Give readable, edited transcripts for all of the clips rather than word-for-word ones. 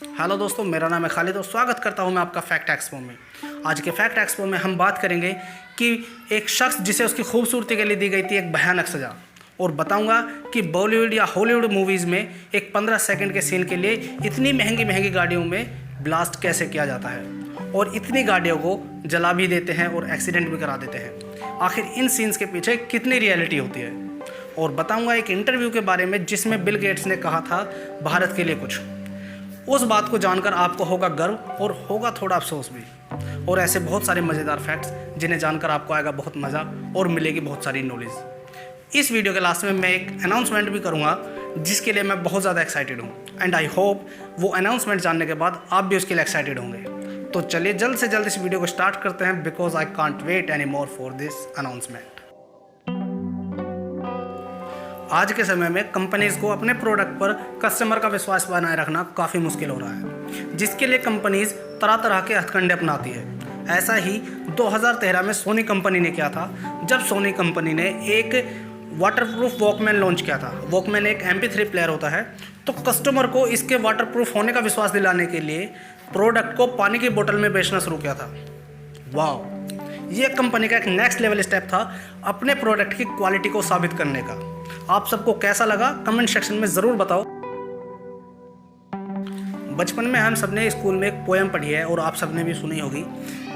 Hello दोस्तों, मेरा नाम है खालिद और स्वागत करता हूं मैं आपका फैक्ट एक्सपो में। आज के फैक्ट एक्सपो में हम बात करेंगे कि एक शख्स जिसे उसकी खूबसूरती के लिए दी गई थी एक भयानक सज़ा, और बताऊंगा कि बॉलीवुड या हॉलीवुड मूवीज़ में एक 15 सेकंड के सीन के लिए इतनी महंगी महंगी गाड़ियों में ब्लास्ट कैसे किया जाता है और इतनी गाड़ियों को जला भी देते हैं और एक्सीडेंट भी करा देते हैं। आखिर इन सीन्स के पीछे कितनी रियलिटी होती है, और बताऊँगा एक इंटरव्यू के बारे में जिसमें बिल गेट्स ने कहा था भारत के लिए कुछ। उस बात को जानकर आपको होगा गर्व और होगा थोड़ा अफसोस भी, और ऐसे बहुत सारे मज़ेदार फैक्ट्स जिन्हें जानकर आपको आएगा बहुत मज़ा और मिलेगी बहुत सारी नॉलेज। इस वीडियो के लास्ट में मैं एक अनाउंसमेंट भी करूंगा जिसके लिए मैं बहुत ज़्यादा एक्साइटेड हूं, एंड आई होप वो अनाउंसमेंट जानने के बाद आप भी उसके लिए एक्साइटेड होंगे। तो चलिए जल्द से जल्द इस वीडियो को स्टार्ट करते हैं, because I can't wait any more for this announcement. आज के समय में कंपनीज़ को अपने प्रोडक्ट पर कस्टमर का विश्वास बनाए रखना काफ़ी मुश्किल हो रहा है, जिसके लिए कंपनीज़ तरह तरह के हथकंडे अपनाती है। ऐसा ही 2013 में सोनी कंपनी ने किया था, जब सोनी कंपनी ने एक वाटरप्रूफ वॉकमैन लॉन्च किया था। वॉकमैन एक MP3 प्लेयर होता है, तो कस्टमर को इसके वाटरप्रूफ होने का विश्वास दिलाने के लिए प्रोडक्ट को पानी की बोतल में बेचना शुरू किया था। वाह, ये कंपनी का एक नेक्स्ट लेवल स्टेप था अपने प्रोडक्ट की क्वालिटी को साबित करने का। आप सबको कैसा लगा कमेंट सेक्शन में ज़रूर बताओ। बचपन में हम सबने स्कूल में एक पोएम पढ़ी है और आप सबने भी सुनी होगी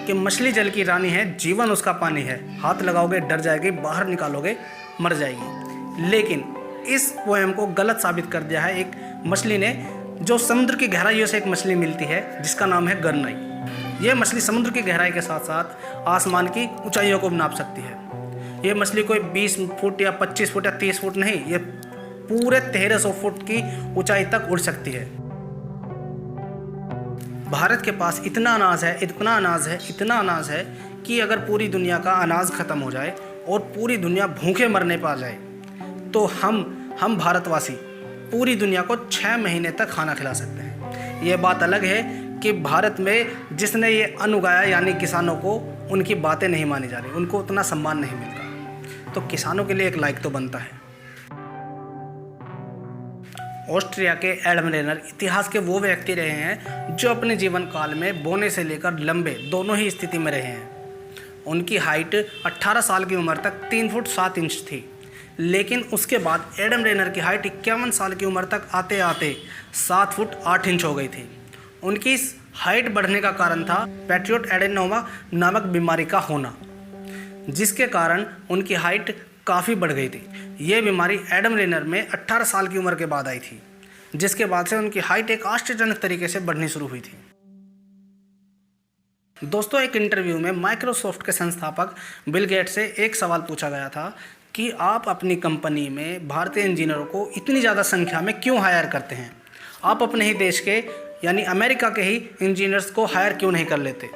कि मछली जल की रानी है, जीवन उसका पानी है, हाथ लगाओगे डर जाएगी, बाहर निकालोगे मर जाएगी। लेकिन इस पोएम को गलत साबित कर दिया है एक मछली ने, जो समुद्र की गहराइयों से एक मछली मिलती है जिसका नाम है गरनाई। ये मछली समुद्र की गहराई के साथ साथ आसमान की ऊंचाइयों को भी नाप सकती है। ये मछली कोई 20 फुट या 25 फुट या 30 फुट नहीं, ये पूरे 1300 फुट की ऊंचाई तक उड़ सकती है। भारत के पास इतना अनाज है, इतना अनाज है, इतना अनाज है कि अगर पूरी दुनिया का अनाज ख़त्म हो जाए और पूरी दुनिया भूखे मरने पर आ जाए तो हम भारतवासी पूरी दुनिया को 6 महीने तक खाना खिला सकते हैं। ये बात अलग है कि भारत में जिसने ये अन्न उगाया यानी किसानों को, उनकी बातें नहीं मानी जा रही, उनको उतना सम्मान नहीं मिलता। तो किसानों के लिए एक लाइक तो बनता है। ऑस्ट्रिया के एडम रेनर इतिहास के वो व्यक्ति रहे हैं जो अपने जीवन काल में बोने से लेकर लंबे दोनों ही स्थिति में रहे हैं। उनकी हाइट 18 साल की उम्र तक 3 फुट 7 इंच थी, लेकिन उसके बाद एडम रेनर की हाइट 51 साल की उम्र तक आते आते 7 फुट 8 इंच हो गई थी। उनकी इस हाइट बढ़ने का कारण था पैट्रियोट एडेनोमा नामक बीमारी का होना, जिसके कारण उनकी हाइट काफ़ी बढ़ गई थी। ये बीमारी एडम रेनर में 18 साल की उम्र के बाद आई थी, जिसके बाद से उनकी हाइट एक आश्चर्यजनक तरीके से बढ़नी शुरू हुई थी। दोस्तों, एक इंटरव्यू में माइक्रोसॉफ्ट के संस्थापक बिल गेट्स से एक सवाल पूछा गया था कि आप अपनी कंपनी में भारतीय इंजीनियरों को इतनी ज़्यादा संख्या में क्यों हायर करते हैं? आप अपने ही देश के यानी अमेरिका के ही इंजीनियर्स को हायर क्यों नहीं कर लेते?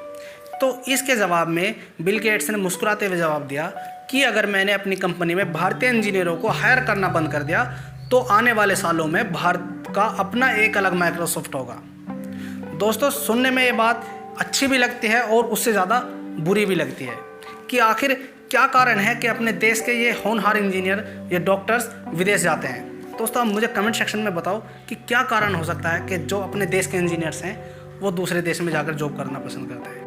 तो इसके जवाब में बिल गेट्स ने मुस्कुराते हुए जवाब दिया कि अगर मैंने अपनी कंपनी में भारतीय इंजीनियरों को हायर करना बंद कर दिया तो आने वाले सालों में भारत का अपना एक अलग माइक्रोसॉफ्ट होगा। दोस्तों, सुनने में ये बात अच्छी भी लगती है और उससे ज़्यादा बुरी भी लगती है कि आखिर क्या कारण है कि अपने देश के ये होनहार इंजीनियर, ये डॉक्टर्स विदेश जाते हैं। दोस्तों, आप मुझे कमेंट सेक्शन में बताओ कि क्या कारण हो सकता है कि जो अपने देश के इंजीनियर्स हैं वो दूसरे देश में जाकर जॉब करना पसंद करते हैं।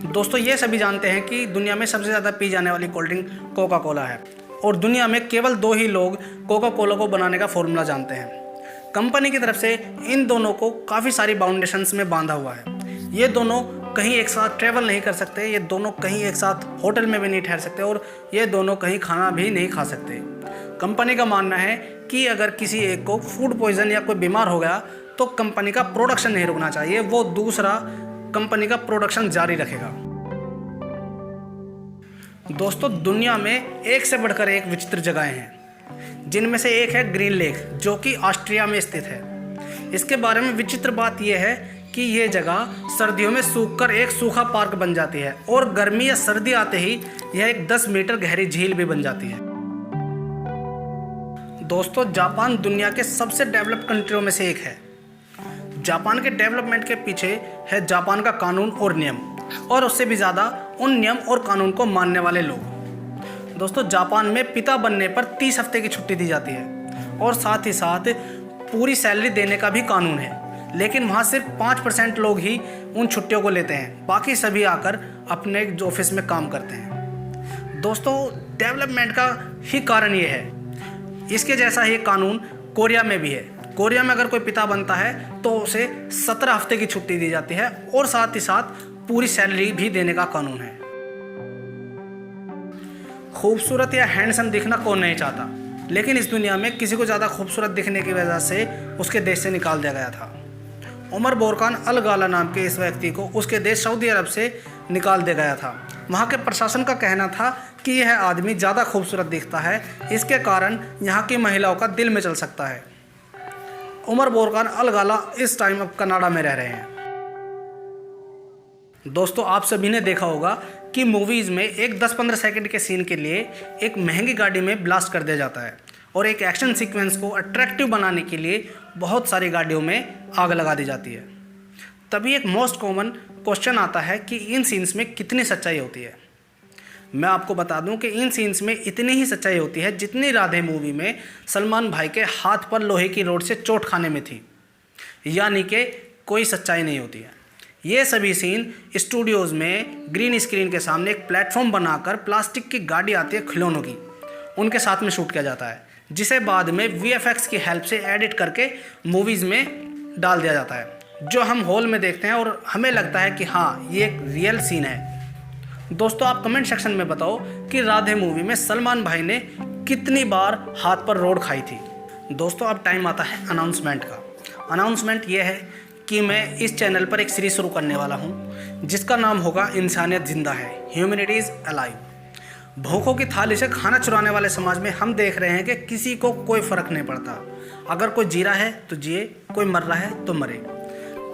दोस्तों, ये सभी जानते हैं कि दुनिया में सबसे ज़्यादा पी जाने वाली कोल्ड ड्रिंक कोका कोला है, और दुनिया में केवल 2 ही लोग कोका कोला को बनाने का फॉर्मूला जानते हैं। कंपनी की तरफ से इन दोनों को काफ़ी सारी बाउंडेशंस में बांधा हुआ है। ये दोनों कहीं एक साथ ट्रैवल नहीं कर सकते, ये दोनों कहीं एक साथ होटल में भी नहीं ठहर सकते, और ये दोनों कहीं खाना भी नहीं खा सकते। कंपनी का मानना है कि अगर किसी एक को फूड पॉइजन या कोई बीमार हो गया तो कंपनी का प्रोडक्शन नहीं रुकना चाहिए, वो दूसरा कंपनी का प्रोडक्शन जारी रखेगा। दोस्तों, दुनिया में एक से बढ़कर एक विचित्र जगहें हैं, जिनमें से एक है ग्रीन लेक, जो कि ऑस्ट्रिया में स्थित है। इसके बारे में विचित्र बात यह है कि ये जगह सर्दियों में सूखकर एक सूखा पार्क बन जाती है, और गर्मी या सर्दी आते ही यह एक 10 मीटर गहरी झील भी बन जाती है। दोस्तों, जापान दुनिया के सबसे डेवलप्ड कंट्रियों में से एक है। जापान के डेवलपमेंट के पीछे है जापान का कानून और नियम, और उससे भी ज़्यादा उन नियम और कानून को मानने वाले लोग। दोस्तों, जापान में पिता बनने पर 30 हफ्ते की छुट्टी दी जाती है, और साथ ही साथ पूरी सैलरी देने का भी कानून है, लेकिन वहाँ सिर्फ 5% लोग ही उन छुट्टियों को लेते हैं, बाकी सभी आकर अपने ऑफिस में काम करते हैं। दोस्तों, डेवलपमेंट का ही कारण ये है। इसके जैसा ही कानून कोरिया में भी है। कोरिया में अगर कोई पिता बनता है तो उसे 17 हफ्ते की छुट्टी दी जाती है और साथ ही साथ पूरी सैलरी भी देने का कानून है। खूबसूरत या हैंडसम दिखना कौन नहीं चाहता, लेकिन इस दुनिया में किसी को ज़्यादा खूबसूरत दिखने की वजह से उसके देश से निकाल दिया गया था। उमर बोरकान अल गाला नाम के इस व्यक्ति को उसके देश सऊदी अरब से निकाल दिया गया था। वहाँ के प्रशासन का कहना था कि यह आदमी ज़्यादा खूबसूरत दिखता है, इसके कारण यहाँ की महिलाओं का दिल में चल सकता है। उमर बोरकान अल गाला इस टाइम अब कनाडा में रह रहे हैं। दोस्तों, आप सभी ने देखा होगा कि मूवीज़ में एक 10-15 सेकंड के सीन के लिए एक महंगी गाड़ी में ब्लास्ट कर दिया जाता है और एक एक्शन सीक्वेंस को अट्रैक्टिव बनाने के लिए बहुत सारी गाड़ियों में आग लगा दी जाती है। तभी एक मोस्ट कॉमन क्वेश्चन आता है कि इन सीन्स में कितनी सच्चाई होती है। मैं आपको बता दूं कि इन सीन्स में इतनी ही सच्चाई होती है जितनी राधे मूवी में सलमान भाई के हाथ पर लोहे की रोड से चोट खाने में थी, यानी कि कोई सच्चाई नहीं होती है। ये सभी सीन स्टूडियोज़ में ग्रीन स्क्रीन के सामने एक प्लेटफॉर्म बनाकर प्लास्टिक की गाड़ी आती है खिलौनों की, उनके साथ में शूट किया जाता है, जिसे बाद में VFX की हेल्प से एडिट करके मूवीज़ में डाल दिया जाता है, जो हम हॉल में देखते हैं और हमें लगता है कि हाँ, ये एक रियल सीन है। दोस्तों, आप कमेंट सेक्शन में बताओ कि राधे मूवी में सलमान भाई ने कितनी बार हाथ पर रोड खाई थी। दोस्तों, अब टाइम आता है अनाउंसमेंट का। अनाउंसमेंट ये है कि मैं इस चैनल पर एक सीरीज शुरू करने वाला हूँ जिसका नाम होगा इंसानियत जिंदा है, ह्यूमैनिटी इज अलाइव। भूखों की थाली से खाना चुराने वाले समाज में हम देख रहे हैं कि किसी को कोई फ़र्क नहीं पड़ता। अगर कोई जी रहा है तो जिए, कोई मर रहा है तो मरे।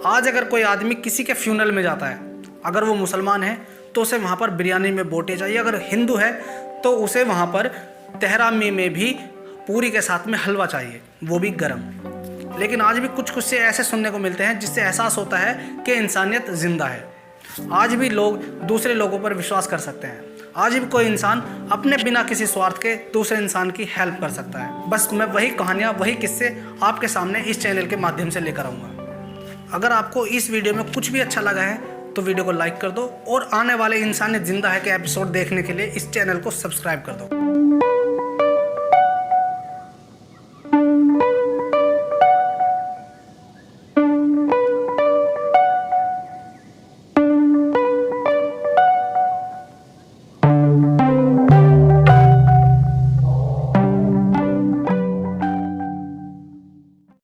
आज अगर कोई आदमी किसी के फ्यूनरल में जाता है, अगर वो मुसलमान है तो उसे वहाँ पर बिरयानी में बोटी चाहिए, अगर हिंदू है तो उसे वहाँ पर तहरामी में भी पूरी के साथ में हलवा चाहिए, वो भी गरम। लेकिन आज भी कुछ से ऐसे सुनने को मिलते हैं जिससे एहसास होता है कि इंसानियत ज़िंदा है। आज भी लोग दूसरे लोगों पर विश्वास कर सकते हैं। आज भी कोई इंसान अपने बिना किसी स्वार्थ के दूसरे इंसान की हेल्प कर सकता है। बस मैं वही कहानियाँ, वही किस्से आपके सामने इस चैनल के माध्यम से लेकर आऊँगा। अगर आपको इस वीडियो में कुछ भी अच्छा लगा है तो वीडियो को लाइक कर दो और आने वाले इंसानियत जिंदा है के एपिसोड देखने के लिए इस चैनल को सब्सक्राइब कर दो।